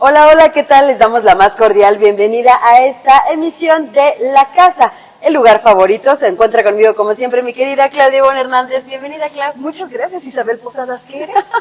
Hola, hola, ¿qué tal? Les damos la más cordial bienvenida a esta emisión de La Casa, el lugar favorito. Se encuentra conmigo, como siempre, mi querida Claudia Ivonne Hernández. Bienvenida, Claudia. Muchas gracias, Isabel Posadas. ¿Qué eres?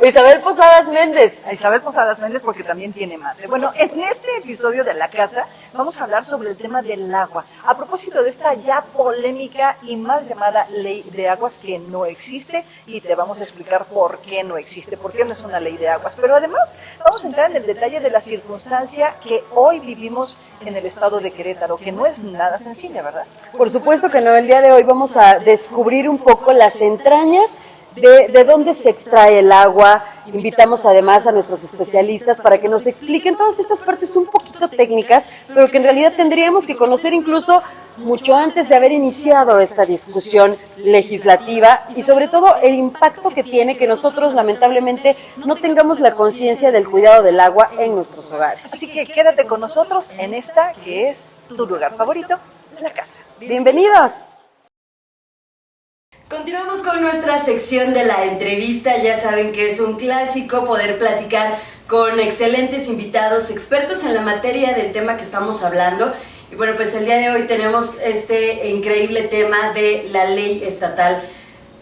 Isabel Posadas Méndez. Isabel Posadas Méndez, porque también tiene madre. Bueno, en este episodio de La Casa vamos a hablar sobre el tema del agua. A propósito de esta ya polémica y mal llamada ley de aguas que no existe, y te vamos a explicar por qué no existe, por qué no es una ley de aguas. Pero además vamos a entrar en el detalle de la circunstancia que hoy vivimos en el estado de Querétaro, que no es nada sencilla, ¿verdad? Por supuesto que no, el día de hoy vamos a descubrir un poco las entrañas de dónde se extrae el agua. Invitamos además a nuestros especialistas para que nos expliquen todas estas partes un poquito técnicas, pero que en realidad tendríamos que conocer incluso mucho antes de haber iniciado esta discusión legislativa, y sobre todo el impacto que tiene que nosotros lamentablemente no tengamos la conciencia del cuidado del agua en nuestros hogares. Así que quédate con nosotros en esta que es tu lugar favorito, La Casa. ¡Bienvenidos! Continuamos con nuestra sección de la entrevista. Ya saben que es un clásico poder platicar con excelentes invitados, expertos en la materia del tema que estamos hablando. Y bueno, pues el día de hoy tenemos este increíble tema de la ley estatal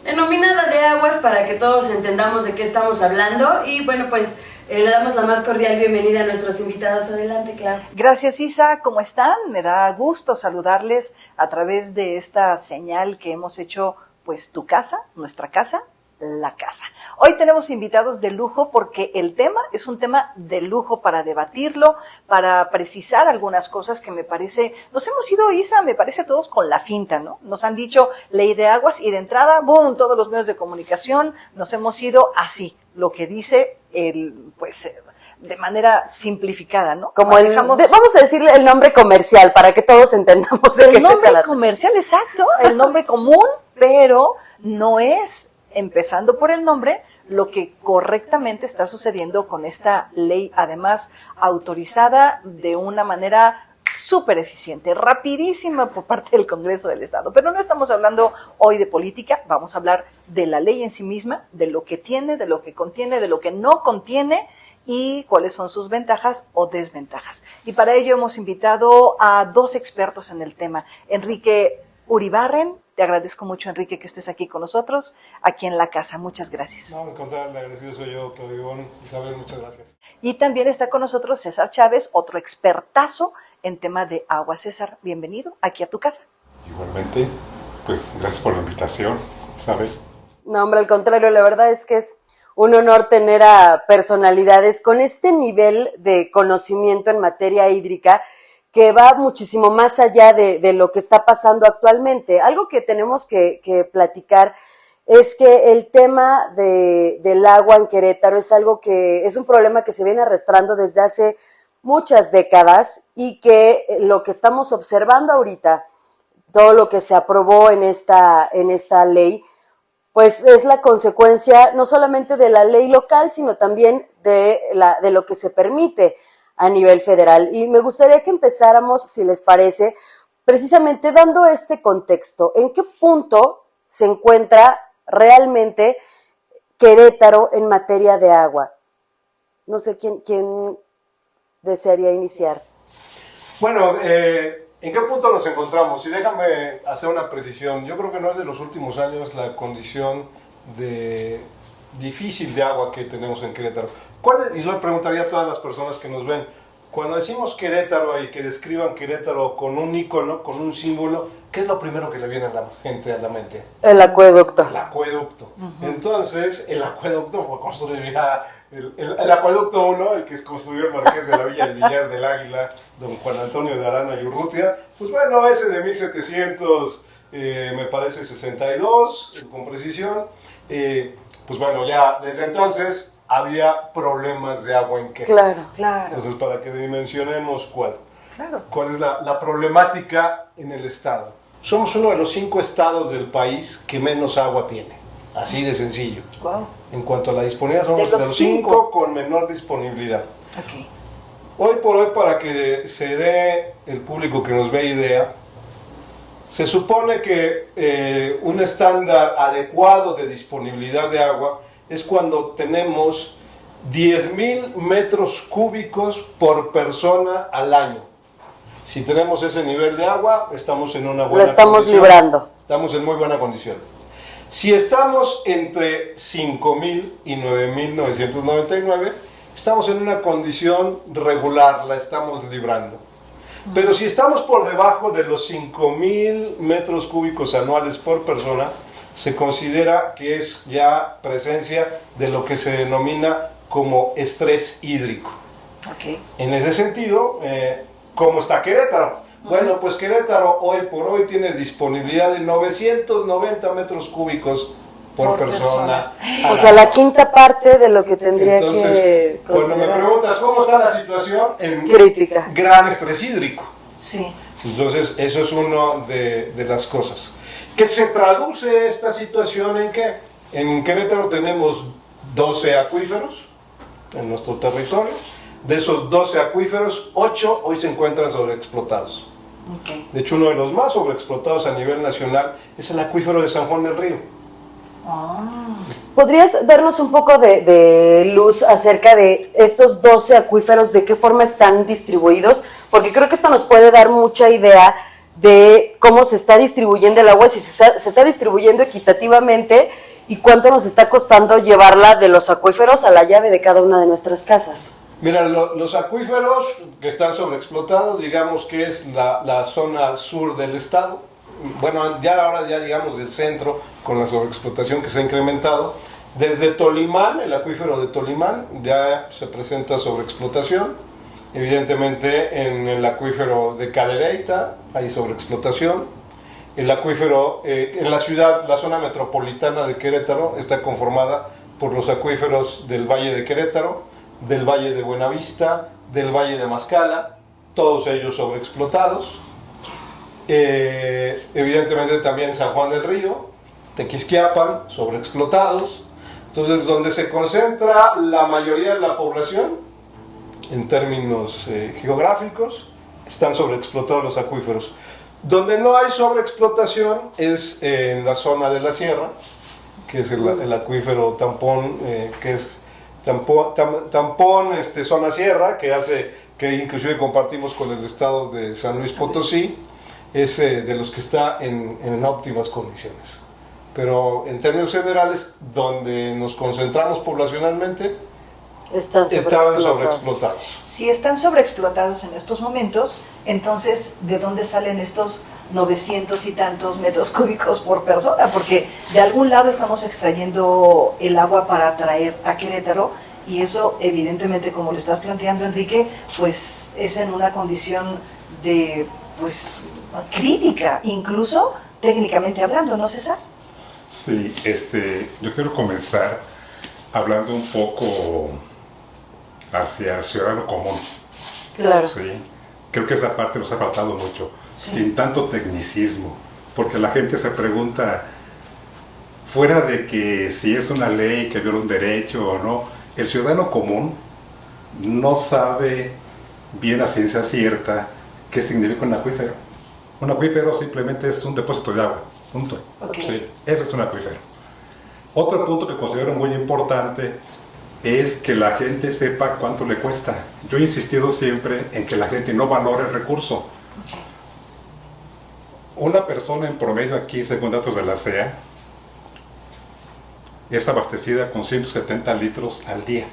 denominada de aguas, para que todos entendamos de qué estamos hablando. Y bueno, pues le damos la más cordial bienvenida a nuestros invitados. Adelante, Clara. Gracias, Isa. ¿Cómo están? Me da gusto saludarles a través de esta señal que hemos hecho, pues tu casa, nuestra casa, La Casa. Hoy tenemos invitados de lujo porque el tema es un tema de lujo para debatirlo, para precisar algunas cosas que me parece, nos hemos ido, Isa, me parece todos con la finta, ¿no? Nos han dicho ley de aguas y de entrada, boom, todos los medios de comunicación nos hemos ido así, lo que dice de manera simplificada, ¿no? Como vamos a decirle el nombre comercial para que todos entendamos de qué se trata. El nombre comercial, exacto, el nombre común, pero no es, empezando por el nombre, lo que correctamente está sucediendo con esta ley, además autorizada de una manera súper eficiente, rapidísima por parte del Congreso del Estado. Pero no estamos hablando hoy de política, vamos a hablar de la ley en sí misma, de lo que tiene, de lo que contiene, de lo que no contiene, y cuáles son sus ventajas o desventajas. Y para ello hemos invitado a dos expertos en el tema. Enrique Uribarren, te agradezco mucho, Enrique, que estés aquí con nosotros, aquí en La Casa. Muchas gracias. No, al contrario, el agradecido soy yo, Claudia Ivonne. Isabel, muchas gracias. Y también está con nosotros César Chávez, otro expertazo en tema de agua. César, bienvenido aquí a tu casa. Igualmente, pues gracias por la invitación, Isabel. No, hombre, al contrario, la verdad es que es un honor tener a personalidades con este nivel de conocimiento en materia hídrica que va muchísimo más allá de lo que está pasando actualmente. Algo que tenemos que platicar es que el tema del agua en Querétaro es algo que es un problema que se viene arrastrando desde hace muchas décadas, y que lo que estamos observando ahorita, todo lo que se aprobó en esta ley, pues es la consecuencia no solamente de la ley local, sino también de lo que se permite a nivel federal. Y me gustaría que empezáramos, si les parece, precisamente dando este contexto. ¿En qué punto se encuentra realmente Querétaro en materia de agua? No sé quién desearía iniciar. Bueno, ¿en qué punto nos encontramos? Y déjame hacer una precisión. Yo creo que no es de los últimos años la condición difícil de agua que tenemos en Querétaro. Y yo le preguntaría a todas las personas que nos ven, cuando decimos Querétaro y que describan Querétaro con un ícono, con un símbolo, ¿qué es lo primero que le viene a la gente a la mente? El acueducto. El acueducto. Entonces, el acueducto fue construido, el acueducto 1, el que construyó el Marqués de la Villa del Villar del Águila, don Juan Antonio de Arana y Urrutia, pues bueno, ese de 1700, me parece 62, con precisión, pues bueno, ya desde entonces había problemas de agua en Querétaro. Claro. Entonces, para que dimensionemos cuál es la problemática en el estado. Somos uno de los 5 estados del país que menos agua tiene, así de sencillo. Wow. En cuanto a la disponibilidad, somos de los 5 con menor disponibilidad. Okay. Hoy por hoy, para que se dé el público que nos ve idea, se supone que un estándar adecuado de disponibilidad de agua es cuando tenemos 10,000 metros cúbicos por persona al año. Si tenemos ese nivel de agua, estamos en una buena La estamos condición. librando. Estamos en muy buena condición. Si estamos entre 5,000 y 9,999, estamos en una condición regular, la estamos librando. Pero si estamos por debajo de los 5,000 metros cúbicos anuales por persona, se considera que es ya presencia de lo que se denomina como estrés hídrico. Okay. En ese sentido, ¿cómo está Querétaro? Bueno, pues Querétaro hoy por hoy tiene disponibilidad de 990 metros cúbicos por persona. O sea, la quinta parte de lo que tendría Entonces, que cuando me considerarse. preguntas cómo está la situación, en Crítica. gran estrés hídrico. Sí. Entonces, eso es una de las cosas. ¿Qué se traduce esta situación en qué? En Querétaro tenemos 12 acuíferos en nuestro territorio. De esos 12 acuíferos, 8 hoy se encuentran sobreexplotados. Okay. De hecho, uno de los más sobreexplotados a nivel nacional es el acuífero de San Juan del Río. ¿Podrías darnos un poco de luz acerca de estos 12 acuíferos, de qué forma están distribuidos? Porque creo que esto nos puede dar mucha idea de cómo se está distribuyendo el agua, si se está distribuyendo equitativamente y cuánto nos está costando llevarla de los acuíferos a la llave de cada una de nuestras casas. Mira, los acuíferos que están sobreexplotados, digamos que es la zona sur del estado. Bueno, ahora ya digamos del centro, con la sobreexplotación que se ha incrementado. Desde Tolimán, el acuífero de Tolimán, ya se presenta sobreexplotación. Evidentemente en el acuífero de Cadereyta hay sobreexplotación. El acuífero en la ciudad, la zona metropolitana de Querétaro, está conformada por los acuíferos del Valle de Querétaro, del Valle de Buenavista, del Valle de Mascala, todos ellos sobreexplotados. Evidentemente también San Juan del Río, Tequisquiapan, sobreexplotados. Entonces, donde se concentra la mayoría de la población, en términos geográficos, están sobreexplotados los acuíferos. Donde no hay sobreexplotación es en la zona de la sierra, que es el acuífero tampón, que es tampón zona sierra, que inclusive compartimos con el estado de San Luis Potosí, es de los que está en óptimas condiciones. Pero en términos generales, donde nos concentramos poblacionalmente, Están sobreexplotados. Si están sobreexplotados en estos momentos, entonces, ¿de dónde salen estos 900 y tantos metros cúbicos por persona? Porque de algún lado estamos extrayendo el agua para traer a Querétaro, y eso, evidentemente, como lo estás planteando, Enrique, pues es en una condición de, pues, crítica, incluso técnicamente hablando, ¿no, César? Sí, yo quiero comenzar hablando un poco hacia el ciudadano común. Claro. Sí, creo que esa parte nos ha faltado mucho, Sí. sin tanto tecnicismo, porque la gente se pregunta, fuera de que si es una ley que viola un derecho o no, el ciudadano común no sabe bien a ciencia cierta qué significa un acuífero. Un acuífero simplemente es un depósito de agua, punto. Okay. Sí, eso es un acuífero. Otro punto que considero muy importante es que la gente sepa cuánto le cuesta. Yo he insistido siempre en que la gente no valore el recurso. Una persona en promedio aquí, según datos de la CEA, es abastecida con 170 litros al día.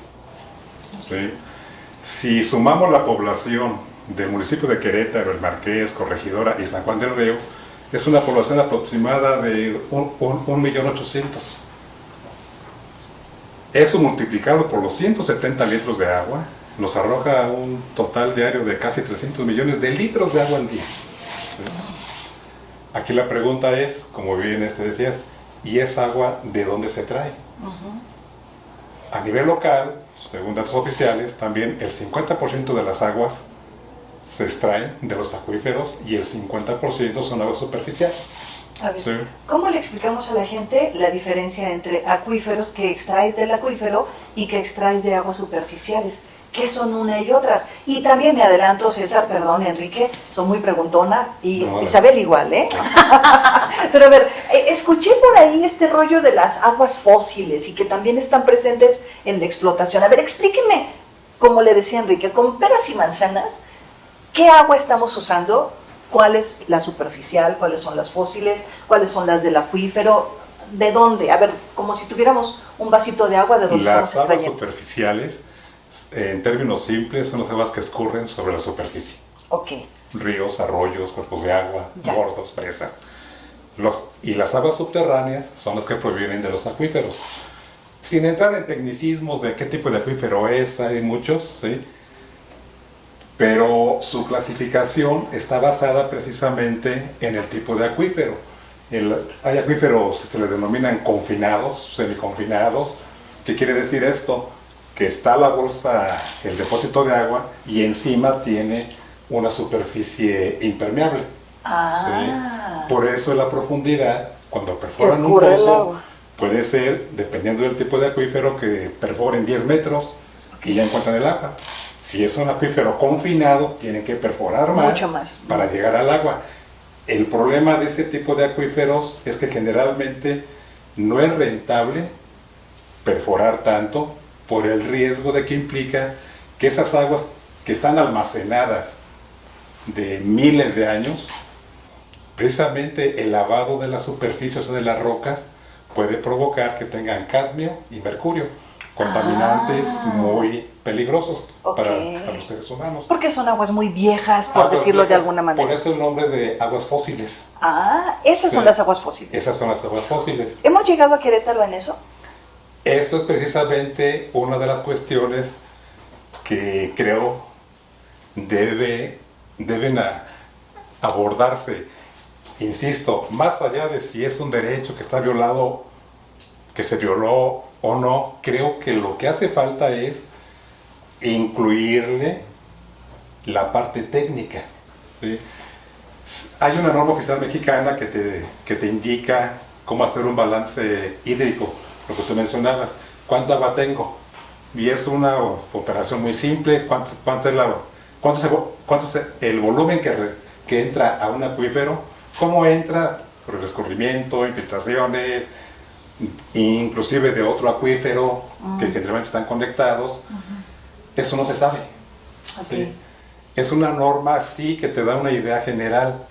¿Sí? Si sumamos la población del municipio de Querétaro, El Marqués, Corregidora y San Juan del Río, es una población aproximada de 1.800.000. Eso multiplicado por los 170 litros de agua nos arroja un total diario de casi 300 millones de litros de agua al día. ¿Sí? Aquí la pregunta es, como bien decías, ¿y esa agua de dónde se trae? A nivel local, según datos oficiales, también el 50% de las aguas se extraen de los acuíferos y el 50% son aguas superficiales. A ver, Sí. ¿cómo le explicamos a la gente la diferencia entre acuíferos que extraes del acuífero y que extraes de aguas superficiales? qué son una y otras. Y también me adelanto, César, perdón, Enrique, soy muy preguntona, y No, Isabel igual, ¿eh? Pero a ver, escuché por ahí este rollo de las aguas fósiles y que también están presentes en la explotación. A ver, explíqueme, como le decía Enrique, con peras y manzanas, ¿qué agua estamos usando? ¿Cuál es la superficial? ¿Cuáles son las fósiles? ¿Cuáles son las del acuífero? ¿De dónde? A ver, como si tuviéramos un vasito de agua, ¿de dónde estamos Las aguas extrayendo? superficiales, en términos simples, son las aguas que escurren sobre la superficie. Ok. Ríos, arroyos, cuerpos de agua, Ya. bordos, presas. Y las aguas subterráneas son las que provienen de los acuíferos. Sin entrar en tecnicismos de qué tipo de acuífero es, hay muchos, ¿sí? Pero su clasificación está basada precisamente en el tipo de acuífero. Hay acuíferos que se le denominan confinados, semiconfinados. ¿Qué quiere decir esto? Que está la bolsa, el depósito de agua, y encima tiene una superficie impermeable. Ah. ¿Sí? Por eso la profundidad, cuando perforan un Escurre el pozo, agua. puede ser, dependiendo del tipo de acuífero, que perforen 10 metros y ya encuentran el agua. Si es un acuífero confinado, tienen que perforar Mucho más. para llegar al agua. El problema de ese tipo de acuíferos es que generalmente no es rentable perforar tanto por el riesgo de que implica que esas aguas que están almacenadas de miles de años, precisamente el lavado de las superficies o de las rocas puede provocar que tengan cadmio y mercurio, contaminantes muy peligrosos Ok. para los seres humanos. Porque son aguas muy viejas, por Aguas decirlo de viejas, alguna manera. Por eso el nombre de aguas fósiles. Ah, esas son Sí. las aguas fósiles. Esas son las aguas fósiles. ¿Hemos llegado a Querétaro en eso? Eso es precisamente una de las cuestiones que creo deben abordarse. Insisto, más allá de si es un derecho que está violado, que se violó o no, creo que lo que hace falta es incluirle la parte técnica, ¿sí? Hay una norma oficial mexicana que te indica cómo hacer un balance hídrico, lo que tú mencionabas, cuánta agua tengo, y es una operación muy simple. ¿Cuánto es el volumen que entra a un acuífero? ¿Cómo entra? Por el escurrimiento, infiltraciones, inclusive de otro acuífero que generalmente están conectados. Eso no se sabe. Ok. ¿Sí? Es una norma sí que te da una idea general,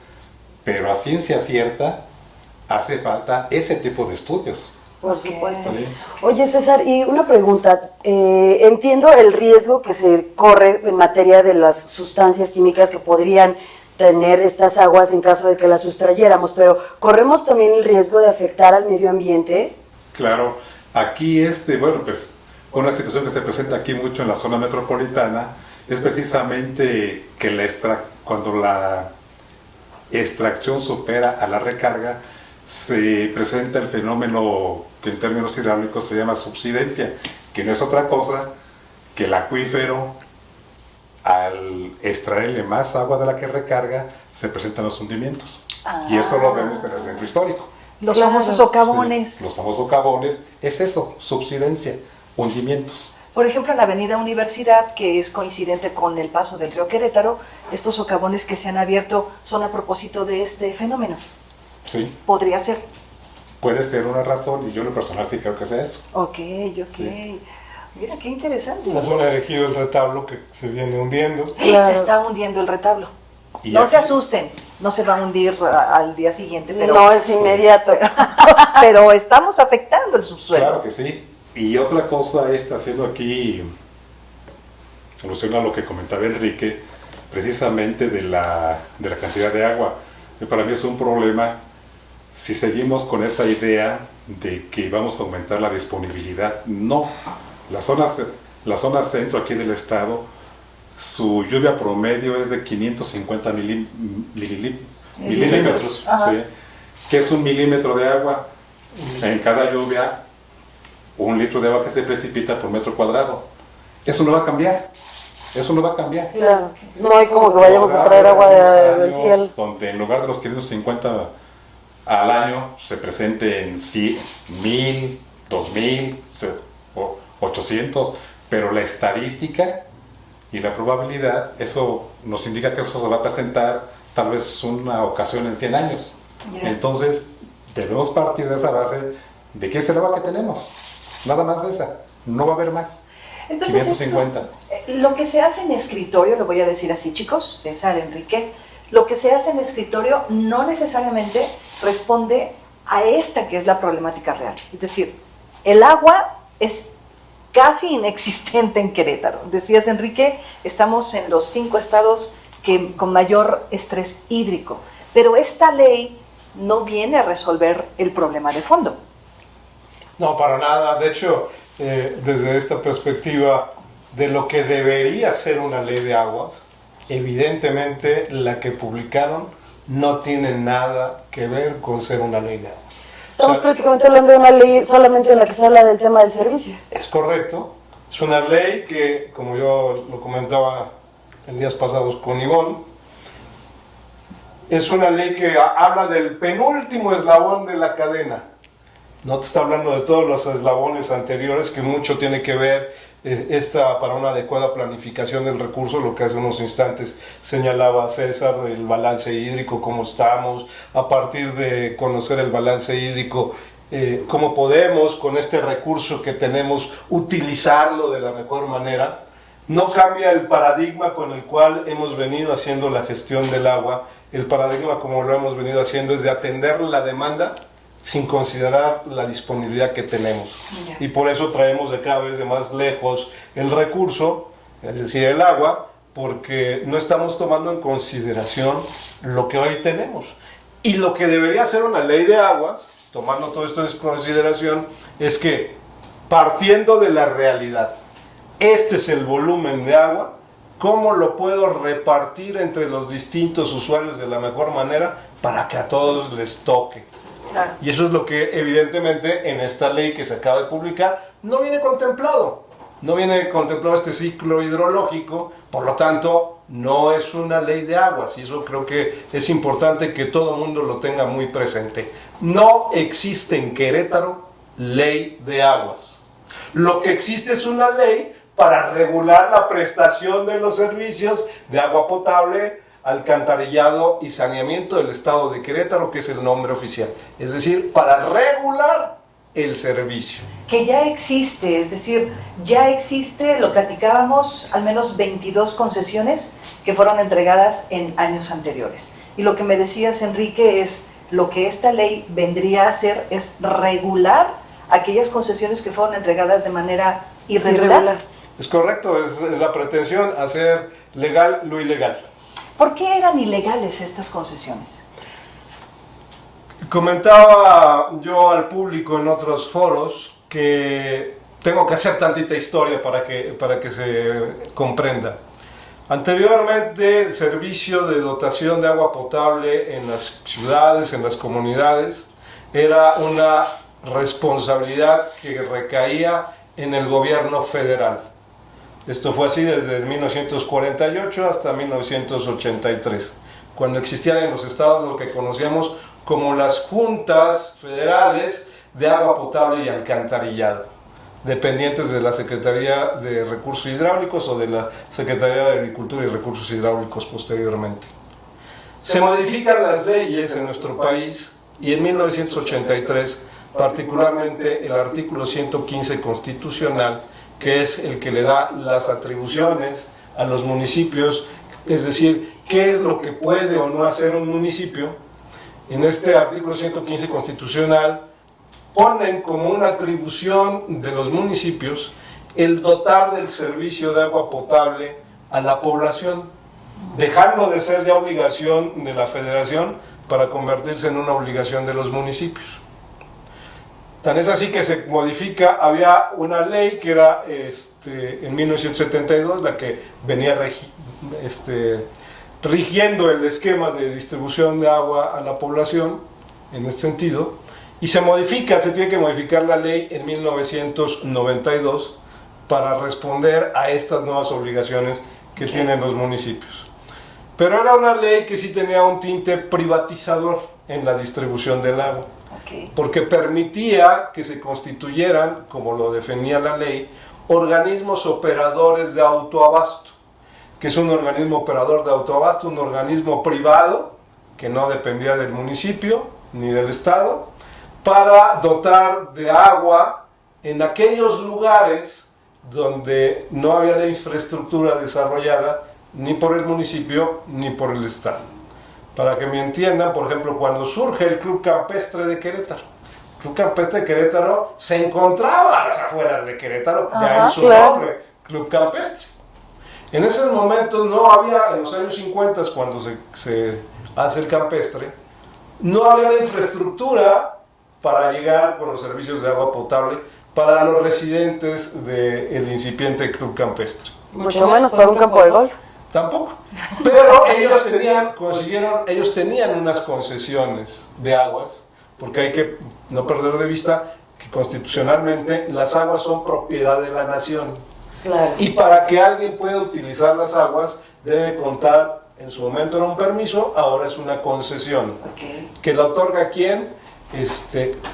pero a ciencia cierta hace falta ese tipo de estudios. Por Ok. supuesto. ¿Sí? Oye, César, y una pregunta. Entiendo el riesgo que se corre en materia de las sustancias químicas que podrían tener estas aguas en caso de que las sustrayéramos, pero ¿corremos también el riesgo de afectar al medio ambiente? Claro, aquí bueno, pues una situación que se presenta aquí mucho en la zona metropolitana es precisamente que cuando la extracción supera a la recarga, se presenta el fenómeno que en términos hidráulicos se llama subsidencia, que no es otra cosa que el acuífero, al extraerle más agua de la que recarga, se presentan los hundimientos. Y eso lo vemos en el centro histórico. Los Claro. famosos socavones. Sí, los famosos socavones, es eso, subsidencia, hundimientos. Por ejemplo, en la Avenida Universidad, que es coincidente con el paso del río Querétaro, estos socavones que se han abierto son a propósito de este fenómeno. Sí, Podría ser. puede ser una razón, y yo en lo personal sí creo que sea eso. Ok. Sí. Mira, qué interesante. La zona elegido el retablo que se viene hundiendo. Claro. Se está hundiendo el retablo. Y No aquí- se asusten, no se va a hundir al día siguiente, pero, No es inmediato. pero estamos afectando el subsuelo. Claro que sí. Y otra cosa está haciendo aquí, alusión a lo que comentaba Enrique, precisamente de la cantidad de agua, que para mí es un problema si seguimos con esa idea de que vamos a aumentar la disponibilidad. No, la zona centro aquí del estado, su lluvia promedio es de 550 milímetros, Ajá. ¿sí? ¿Qué es 1 milímetro de agua? En cada lluvia, 1 litro de agua que se precipita por metro cuadrado. Eso no va a cambiar. Eso no va a cambiar. Claro. No hay como que vayamos a traer agua del cielo. Donde en lugar de los 550 al año se presenten 1,000, 2,000, 800, pero la estadística Y la probabilidad, eso nos indica que eso se va a presentar tal vez una ocasión en 100 años. Yeah. Entonces, debemos partir de esa base de que es el agua que tenemos. Nada más de esa. No va a haber más. Entonces, 550. Lo que se hace en escritorio, lo voy a decir así, chicos, César, Enrique, lo que se hace en escritorio no necesariamente responde a esta que es la problemática real. Es decir, el agua es casi inexistente en Querétaro. Decías, Enrique, estamos en los 5 estados con mayor estrés hídrico, pero esta ley no viene a resolver el problema de fondo. No, para nada. De hecho, desde esta perspectiva de lo que debería ser una ley de aguas, evidentemente la que publicaron no tiene nada que ver con ser una ley de aguas. Estamos prácticamente hablando de una ley solamente en la que se habla del tema del servicio. Es correcto. Es una ley que, como yo lo comentaba en días pasados con Ivonne, es una ley que habla del penúltimo eslabón de la cadena. No te está hablando de todos los eslabones anteriores, que mucho tiene que ver para una adecuada planificación del recurso, lo que hace unos instantes señalaba César, del balance hídrico, cómo estamos, a partir de conocer el balance hídrico, cómo podemos con este recurso que tenemos utilizarlo de la mejor manera. No cambia el paradigma con el cual hemos venido haciendo la gestión del agua. El paradigma, como lo hemos venido haciendo, es de atender la demanda sin considerar la disponibilidad que tenemos. Y por eso traemos de cada vez de más lejos el recurso, es decir, el agua, porque no estamos tomando en consideración lo que hoy tenemos. Y lo que debería ser una ley de aguas, tomando todo esto en consideración, es que partiendo de la realidad, este es el volumen de agua, ¿cómo lo puedo repartir entre los distintos usuarios de la mejor manera para que a todos les toque? Claro. Y eso es lo que evidentemente en esta ley que se acaba de publicar no viene contemplado. No viene contemplado este ciclo hidrológico, por lo tanto no es una ley de aguas, y eso creo que es importante que todo el mundo lo tenga muy presente. No existe en Querétaro ley de aguas. Lo que existe es una ley para regular la prestación de los servicios de agua potable, alcantarillado y saneamiento del estado de Querétaro, que es el nombre oficial. Es decir, para regular el servicio. Que ya existe, es decir, ya existe, lo platicábamos, al menos 22 concesiones que fueron entregadas en años anteriores. Y lo que me decías, Enrique, es lo que esta ley vendría a hacer es regular aquellas concesiones que fueron entregadas de manera irregular. Es correcto, es la pretensión, hacer legal lo ilegal. ¿Por qué eran ilegales estas concesiones? Comentaba yo al público en otros foros que tengo que hacer tantita historia para que se comprenda. Anteriormente, el servicio de dotación de agua potable en las ciudades, en las comunidades, era una responsabilidad que recaía en el gobierno federal. Esto fue así desde 1948 hasta 1983, cuando existían en los estados lo que conocíamos como las juntas federales de agua potable y alcantarillado, dependientes de la Secretaría de Recursos Hidráulicos o de la Secretaría de Agricultura y Recursos Hidráulicos posteriormente. Se modifican las leyes en nuestro país y en 1983, particularmente el artículo 115 constitucional, que es el que le da las atribuciones a los municipios, es decir, qué es lo que puede o no hacer un municipio. En este artículo 115 constitucional ponen como una atribución de los municipios el dotar del servicio de agua potable a la población, dejando de ser ya obligación de la federación para convertirse en una obligación de los municipios. Tan es así que se modifica, había una ley que era en 1972 la que venía rigiendo el esquema de distribución de agua a la población en este sentido, y se tiene que modificar la ley en 1992 para responder a estas nuevas obligaciones que tienen los municipios. Pero era una ley que sí tenía un tinte privatizador en la distribución del agua. Porque permitía que se constituyeran, como lo definía la ley, organismos operadores de autoabasto. que es un organismo operador de autoabasto, un organismo privado que no dependía del municipio ni del estado, para dotar de agua en aquellos lugares donde no había la infraestructura desarrollada ni por el municipio ni por el estado. Para que me entiendan, por ejemplo, cuando surge el Club Campestre de Querétaro, el Club Campestre de Querétaro se encontraba a las afueras de Querétaro, ya en su nombre, Club Campestre. En esos momentos no había, en los años 50, cuando se hace el campestre, no había la infraestructura para llegar con los servicios de agua potable para los residentes del incipiente Club Campestre. Mucho menos para un campo de golf. Tampoco. Pero ellos tenían unas concesiones de aguas, porque hay que no perder de vista que constitucionalmente las aguas son propiedad de la nación. Claro. Y para que alguien pueda utilizar las aguas, debe contar, en su momento era un permiso, ahora es una concesión. Okay. ¿Que la otorga quién?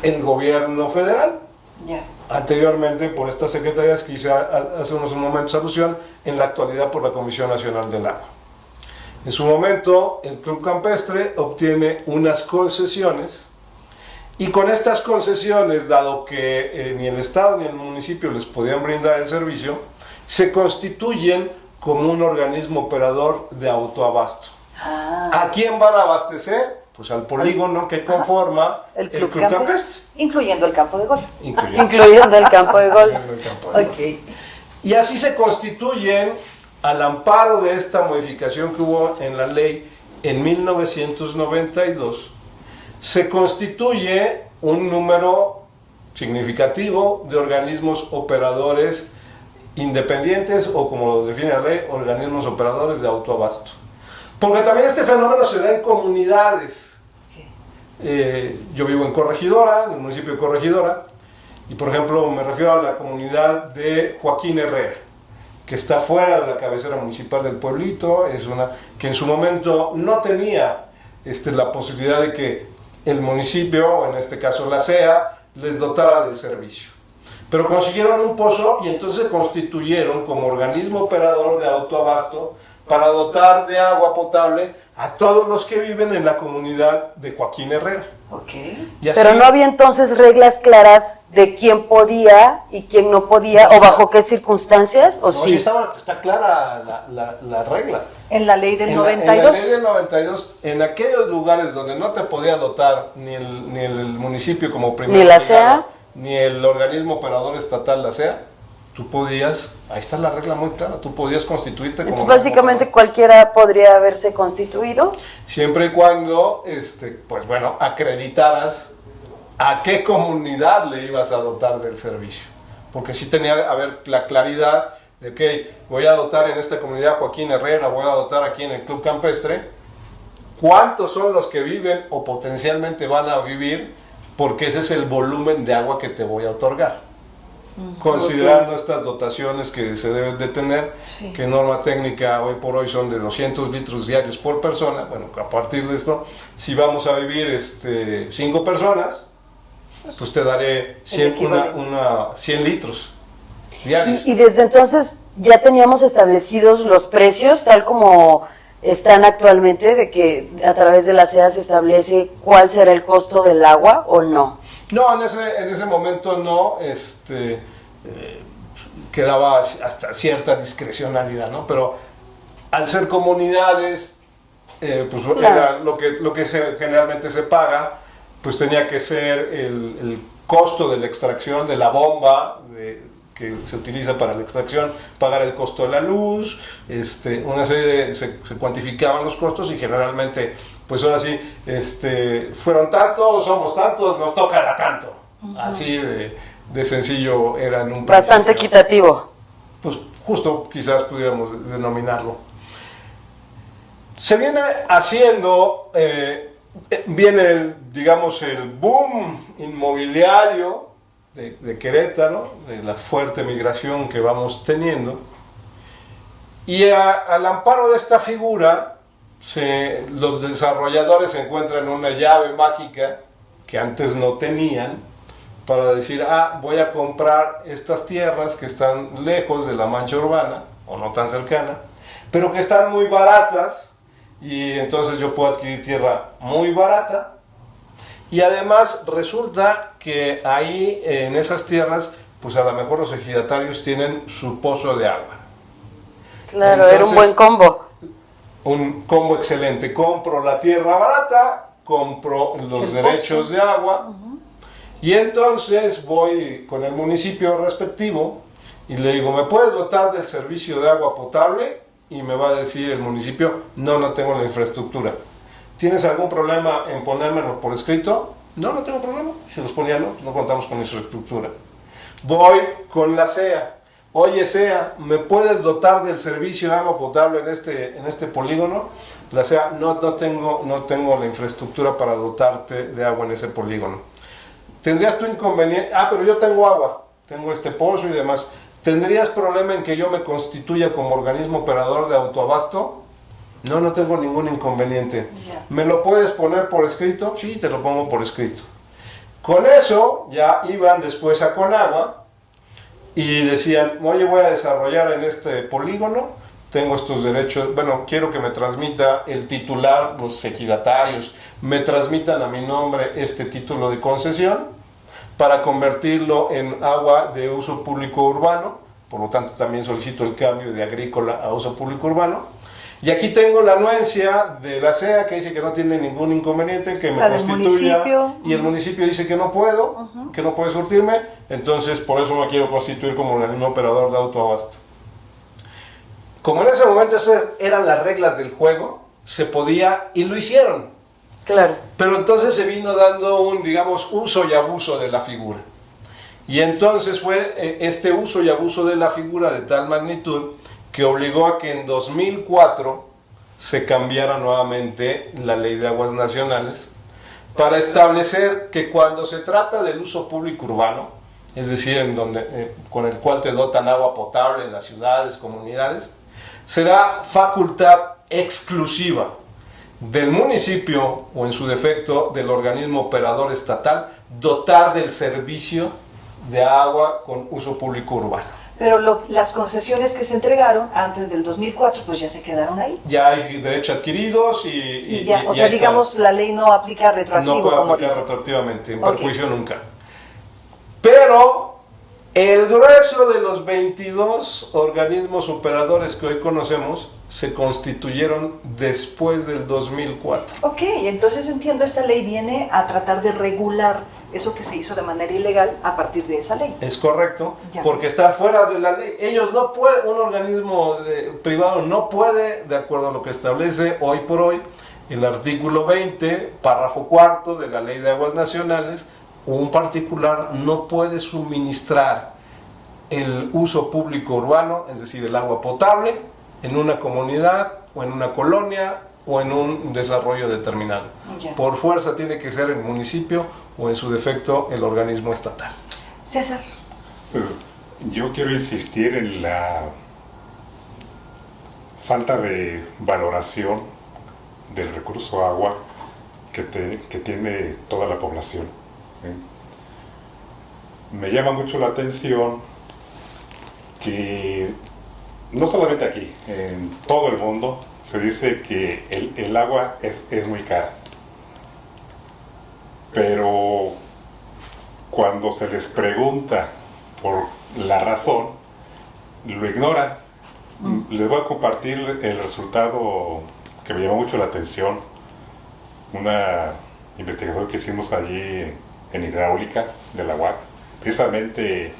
El gobierno federal. Yeah. Anteriormente por estas secretarías que hice hace unos momentos alusión, en la actualidad por la Comisión Nacional del Agua. En su momento, el Club Campestre obtiene unas concesiones, y con estas concesiones, dado que ni el Estado ni el municipio les podían brindar el servicio, se constituyen como un organismo operador de autoabasto. ¿A quién van a abastecer? Pues al polígono que conforma el Club Campestre. Incluyendo el campo de golf. Incluyendo el campo de golf. Okay. Y así se constituyen, al amparo de esta modificación que hubo en la ley en 1992, se constituye un número significativo de organismos operadores independientes, o como lo define la ley, organismos operadores de autoabasto. Porque también este fenómeno se da en comunidades. Yo vivo en Corregidora, en el municipio de Corregidora, y por ejemplo me refiero a la comunidad de Joaquín Herrera, que está fuera de la cabecera municipal del pueblito, es una que en su momento no tenía la posibilidad de que el municipio, o en este caso la SEA, les dotara del servicio. Pero consiguieron un pozo y entonces se constituyeron como organismo operador de autoabasto para dotar de agua potable a todos los que viven en la comunidad de Joaquín Herrera. Okay. Pero no había entonces reglas claras de quién podía y quién no podía, o bajo qué circunstancias, ¿o no, sí? Está clara la regla. En la ley del 92. En la ley del 92, en aquellos lugares donde no te podía dotar ni el municipio como primer ni la SEA, ni el organismo operador estatal, la SEA, tú podías, ahí está la regla muy clara, tú podías constituirte como... Entonces básicamente cualquiera podría haberse constituido. Siempre y cuando, pues bueno, acreditaras a qué comunidad le ibas a dotar del servicio. Porque sí tenía que haber la claridad de que voy a dotar en esta comunidad Joaquín Herrera, voy a dotar aquí en el Club Campestre, cuántos son los que viven o potencialmente van a vivir, porque ese es el volumen de agua que te voy a otorgar. Considerando estas dotaciones que se deben de tener, sí, que norma técnica hoy por hoy son de 200 litros diarios por persona. Bueno, a partir de esto, si vamos a vivir 5 personas, pues te daré 100 litros diarios. Y desde entonces ya teníamos establecidos los precios, tal como están actualmente, de que a través de la SEA se establece cuál será el costo del agua o no. No, en ese momento no, quedaba hasta cierta discrecionalidad, ¿no? Pero al ser comunidades, pues claro, era lo que generalmente se paga, pues tenía que ser el costo de la extracción de la bomba que se utiliza para la extracción, pagar el costo de la luz, una serie se cuantificaban los costos y generalmente, pues ahora sí, fueron tantos, somos tantos, nos tocará tanto. Así de sencillo era en un bastante equitativo. Pues justo quizás pudiéramos denominarlo. Se viene haciendo, viene el boom inmobiliario de Querétaro, de la fuerte migración que vamos teniendo, y al amparo de esta figura, los desarrolladores encuentran una llave mágica que antes no tenían para decir, voy a comprar estas tierras que están lejos de la mancha urbana o no tan cercana, pero que están muy baratas y entonces yo puedo adquirir tierra muy barata. Y además resulta que ahí en esas tierras, pues a lo mejor los ejidatarios tienen su pozo de agua. Claro, Entonces, era un buen combo. Un combo excelente. Compro la tierra barata, compro los derechos de agua, y entonces voy con el municipio respectivo y le digo, ¿me puedes dotar del servicio de agua potable? Y me va a decir el municipio, no tengo la infraestructura. ¿Tienes algún problema en ponérmelo por escrito? No tengo problema. Si los ponía, no contamos con infraestructura. Voy con la CEA. Oye, CEA, ¿me puedes dotar del servicio de agua potable en este polígono? La CEA, no tengo la infraestructura para dotarte de agua en ese polígono. ¿Tendrías tu inconveniente? Pero yo tengo agua, tengo este pozo y demás. ¿Tendrías problema en que yo me constituya como organismo operador de autoabasto? No tengo ningún inconveniente. Ya. ¿Me lo puedes poner por escrito? Sí, te lo pongo por escrito. Con eso ya iban después a Conagua y decían, oye, voy a desarrollar en este polígono, tengo estos derechos, bueno, quiero que me transmita el titular, los ejidatarios, me transmitan a mi nombre este título de concesión para convertirlo en agua de uso público urbano, por lo tanto también solicito el cambio de agrícola a uso público urbano. Y aquí tengo la anuencia de la CEA que dice que no tiene ningún inconveniente, que me constituya, y el municipio dice que no puedo, que no puede surtirme, entonces por eso me quiero constituir como organismo operador de autoabasto. Como en ese momento esas eran las reglas del juego, se podía y lo hicieron. Claro. Pero entonces se vino dando un, digamos, uso y abuso de la figura. Y entonces fue este uso y abuso de la figura de tal magnitud que obligó a que en 2004 se cambiara nuevamente la Ley de Aguas Nacionales para establecer que cuando se trata del uso público urbano, es decir, con el cual te dotan agua potable en las ciudades, comunidades, será facultad exclusiva del municipio o en su defecto del organismo operador estatal dotar del servicio de agua con uso público urbano. Pero las concesiones que se entregaron antes del 2004, pues ya se quedaron ahí. Ya hay derechos adquiridos y ya, o sea, digamos, la ley no aplica retroactivo. No puede como aplicar dice. retroactivamente, en perjuicio nunca. Pero el grueso de los 22 organismos operadores que hoy conocemos se constituyeron después del 2004. Ok, entonces entiendo, esta ley viene a tratar de regular eso que se hizo de manera ilegal a partir de esa ley. Es correcto, Ya. porque está fuera de la ley. Ellos no pueden, un organismo privado no puede, de acuerdo a lo que establece hoy por hoy el artículo 20, párrafo cuarto de la Ley de Aguas Nacionales, un particular no puede suministrar el uso público urbano, es decir, el agua potable, en una comunidad o en una colonia o en un desarrollo determinado. Ya. Por fuerza tiene que ser el municipio o en su defecto el organismo estatal. César. Pues, yo quiero insistir en la falta de valoración del recurso agua que tiene toda la población. Me llama mucho la atención que no solamente aquí, en todo el mundo se dice que el agua es muy cara. Pero cuando se les pregunta por la razón, lo ignoran. Les voy a compartir el resultado que me llamó mucho la atención. Una investigación que hicimos allí en hidráulica de la UAC. Precisamente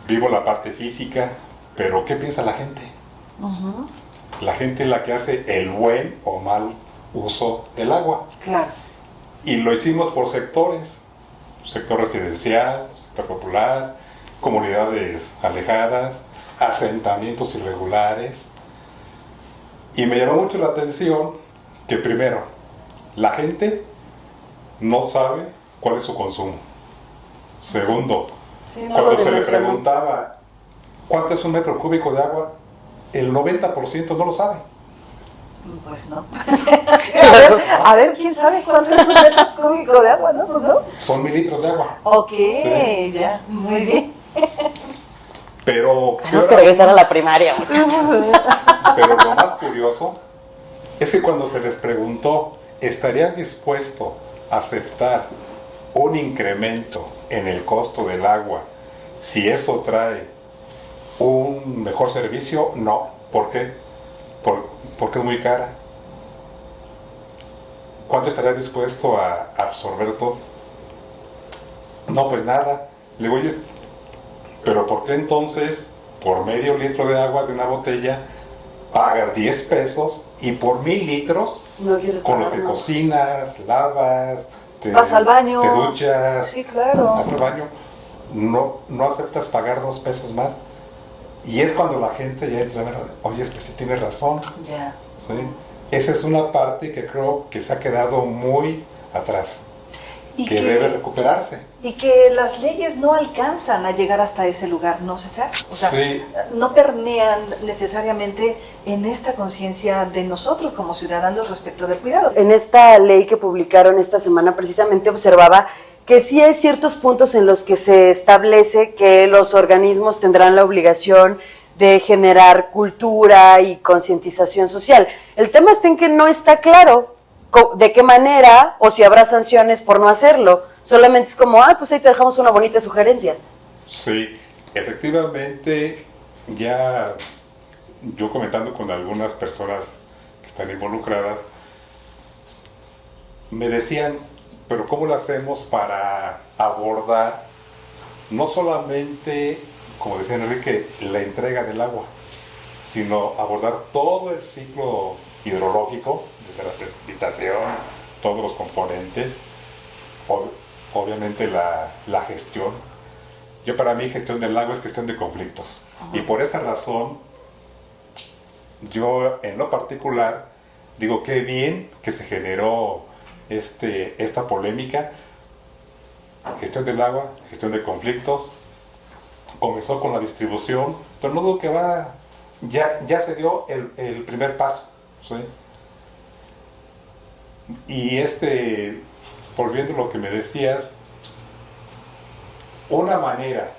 vivo la parte física, pero ¿qué piensa la gente? La gente es la que hace el buen o mal uso del agua. Claro. Y lo hicimos por sectores, sector residencial, sector popular, comunidades alejadas, asentamientos irregulares. Y me llamó mucho la atención que primero, la gente no sabe cuál es su consumo. Segundo, Sí, no cuando lo se le dimensionamos. preguntaba cuánto es un metro cúbico de agua, el 90% no lo sabe. Pues no. a ver, ¿quién sabe cuánto es un metro cúbico de agua, no? Pues no. Son 1000 litros de agua. Ok, Sí. ya, muy bien. Pero Tenemos que regresar a la primaria, muchachos. Pero lo más curioso es que cuando se les preguntó, ¿estarías dispuesto a aceptar un incremento en el costo del agua si eso trae un mejor servicio? No. ¿Por qué? Porque es muy cara. ¿Cuánto estarías dispuesto a absorber todo? No, pues nada. Le digo, oye, pero ¿por qué entonces por medio litro de agua de una botella pagas 10 pesos y por 1000 litros No quieres con lo pagar, que ¿no? cocinas, lavas, Vas al baño. te duchas, Sí, claro. vas al baño, no aceptas pagar 2 pesos más? Y es cuando la gente ya entra a ver, oye, pues sí tiene razón. Ya. ¿Sí? Esa es una parte que creo que se ha quedado muy atrás, Y que debe recuperarse. y que las leyes no alcanzan a llegar hasta ese lugar, ¿no, César? O sea, Sí. no permean necesariamente en esta conciencia de nosotros como ciudadanos respecto del cuidado. En esta ley que publicaron esta semana precisamente observaba que sí hay ciertos puntos en los que se establece que los organismos tendrán la obligación de generar cultura y concientización social. El tema está en que no está claro de qué manera o si habrá sanciones por no hacerlo. Solamente es como, pues ahí te dejamos una bonita sugerencia. Sí, efectivamente, ya yo comentando con algunas personas que están involucradas, me decían, pero ¿cómo lo hacemos para abordar no solamente, como decía Enrique, la entrega del agua, sino abordar todo el ciclo hidrológico, desde la precipitación, todos los componentes, obviamente la gestión? Yo, para mí, gestión del agua es gestión de conflictos. Y por esa razón, yo en lo particular digo, qué bien que se generó esta polémica. Gestión del agua, gestión de conflictos. Comenzó con la distribución, pero no dudo que ya se dio el primer paso, ¿sí? Y volviendo a lo que me decías, una manera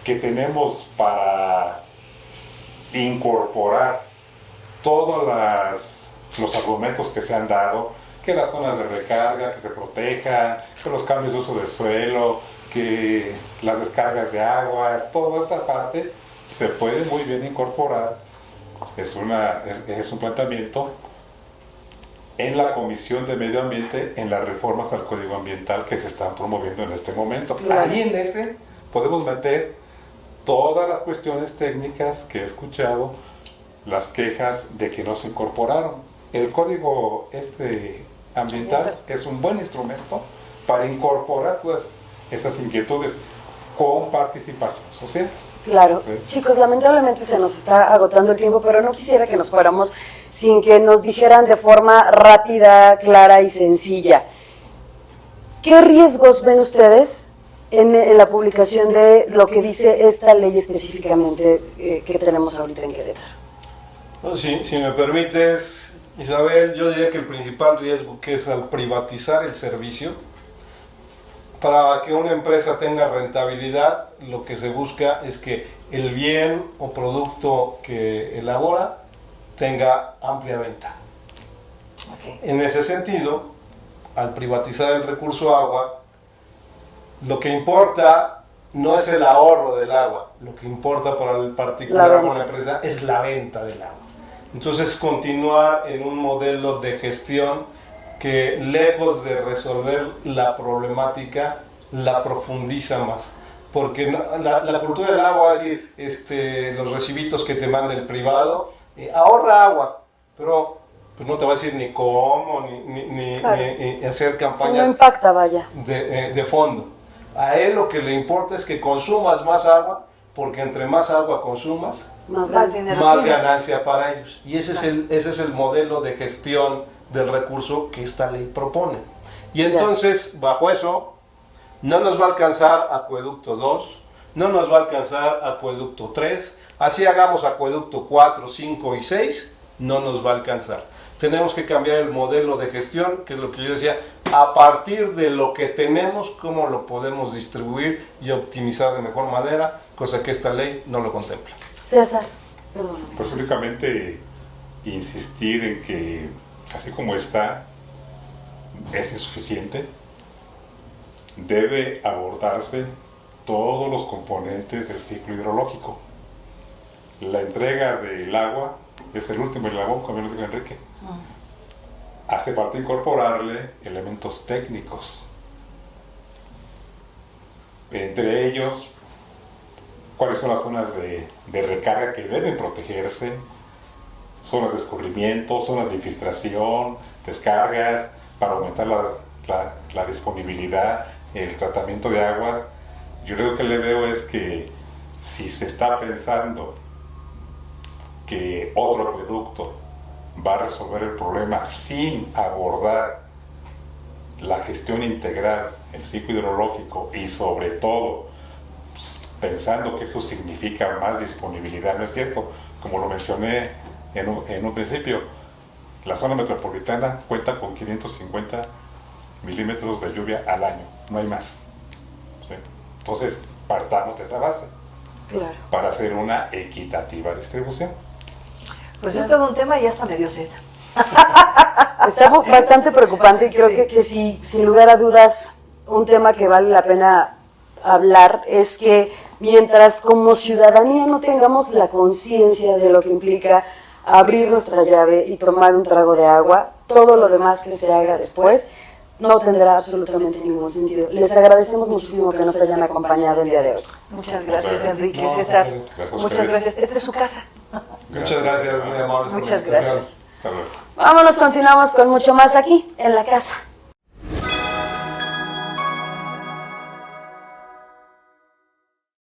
que tenemos para incorporar todos los argumentos que se han dado, que las zonas de recarga, que se protejan, que los cambios de uso del suelo, que las descargas de aguas, toda esta parte se puede muy bien incorporar. Es un planteamiento en la Comisión de Medio Ambiente, en las reformas al Código Ambiental que se están promoviendo en este momento. Claro. Ahí en ese podemos meter todas las cuestiones técnicas que he escuchado, las quejas de que no se incorporaron. El Código Ambiental es un buen instrumento para incorporar todas estas inquietudes con participación social. Claro. Sí. Chicos, lamentablemente se nos está agotando el tiempo, pero no quisiera que nos fuéramos sin que nos dijeran de forma rápida, clara y sencilla. ¿Qué riesgos ven ustedes en la publicación de lo que dice esta ley específicamente que tenemos ahorita en Querétaro? No, si me permites, Isabel, yo diría que el principal riesgo que es al privatizar el servicio, para que una empresa tenga rentabilidad, lo que se busca es que el bien o producto que elabora tenga amplia venta. Okay. En ese sentido, al privatizar el recurso agua, lo que importa no es el ahorro del agua, lo que importa para el particular o la empresa es la venta del agua. Entonces, continuar en un modelo de gestión que, lejos de resolver la problemática, la profundiza más. Porque la cultura del agua, es decir, los recibitos que te manda el privado, ahorra agua, pero pues no te va a decir ni cómo, ni hacer campañas. Si no impacta, vaya. De fondo. A él lo que le importa es que consumas más agua, porque entre más agua consumas, Más dinero. más ganancia para ellos. Y ese es el modelo de gestión del recurso que esta ley propone. Y entonces, bajo eso, no nos va a alcanzar acueducto 2, no nos va a alcanzar acueducto 3, así hagamos acueducto 4, 5 y 6, no nos va a alcanzar. Tenemos que cambiar el modelo de gestión, que es lo que yo decía, a partir de lo que tenemos, cómo lo podemos distribuir y optimizar de mejor manera cosa que esta ley no lo contempla. César, perdón. Pues únicamente insistir en que, así como está, es insuficiente. Debe abordarse todos los componentes del ciclo hidrológico. La entrega del agua es el último eslabón, como lo dijo Enrique. Hace falta incorporarle elementos técnicos. Entre ellos, cuáles son las zonas de recarga que deben protegerse, zonas de escurrimiento, zonas de infiltración, descargas, para aumentar la disponibilidad, el tratamiento de aguas. Yo creo que le veo es que si se está pensando que otro acueducto va a resolver el problema sin abordar la gestión integral, el ciclo hidrológico y sobre todo pensando que eso significa más disponibilidad, ¿no es cierto? Como lo mencioné en un principio, la zona metropolitana cuenta con 550 milímetros de lluvia al año, no hay más. ¿Sí? Entonces, partamos de esa base Claro. para hacer una equitativa distribución. Pues es todo un tema y hasta medio Z. Está bastante preocupante y creo que sí, sin lugar a dudas, un tema que vale la pena hablar es que mientras como ciudadanía no tengamos la conciencia de lo que implica abrir nuestra llave y tomar un trago de agua, todo lo demás que se haga después no tendrá absolutamente ningún sentido. Les agradecemos muchísimo que nos hayan acompañado el día de hoy. Muchas gracias, Gracias. Enrique, No, César. gracias a Muchas ustedes. gracias. Esta es su casa. Muchas gracias, muy amables por la Muchas invitación. gracias. Hasta luego. Vámonos, continuamos con mucho más aquí en la casa.